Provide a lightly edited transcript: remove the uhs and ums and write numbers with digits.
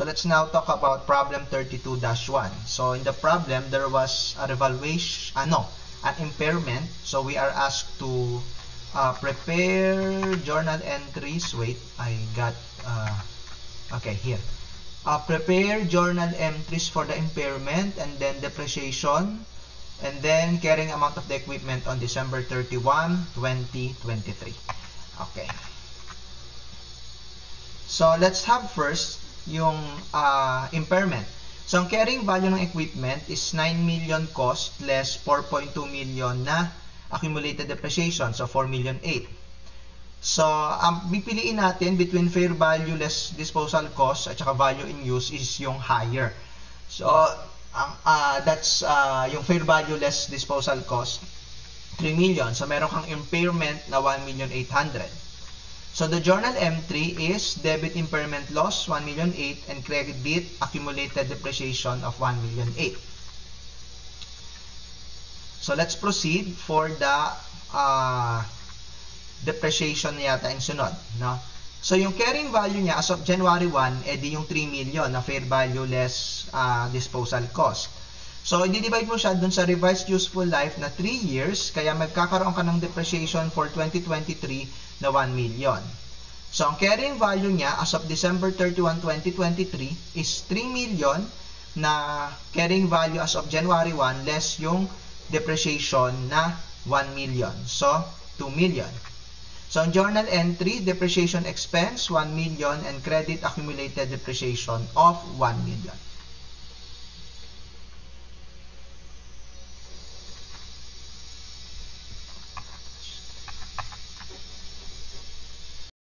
So let's now talk about problem 32-1. So in the problem, there was a revaluation, an impairment. So we are asked to prepare journal entries. Wait, I got, okay, here. Prepare journal entries for the impairment and then depreciation and then carrying amount of the equipment on December 31, 2023. Okay. So let's have first yung impairment. So ang carrying value ng equipment is 9 million cost less 4.2 million na accumulated depreciation. So 4 million 8. So ang pipiliin natin between fair value less disposal cost at saka value in use is yung higher. So that's yung fair value less disposal cost 3 million. So meron kang impairment na 1,800,000. So the journal entry is debit impairment loss 1,800,000 and credit accumulated depreciation of 1,800,000. So let's proceed for the depreciation yata yung sunod, no? So yung carrying value niya as of January 1, edi yung 3 million na fair value less disposal cost. So i-divide mo siya dun sa revised useful life na 3 years, kaya magkakaroon ka ng depreciation for 2023 na 1 million. So ang carrying value niya as of December 31, 2023 is 3 million na carrying value as of January 1 less yung depreciation na 1 million. So 2 million. So ang journal entry, depreciation expense 1 million and credit accumulated depreciation of 1 million.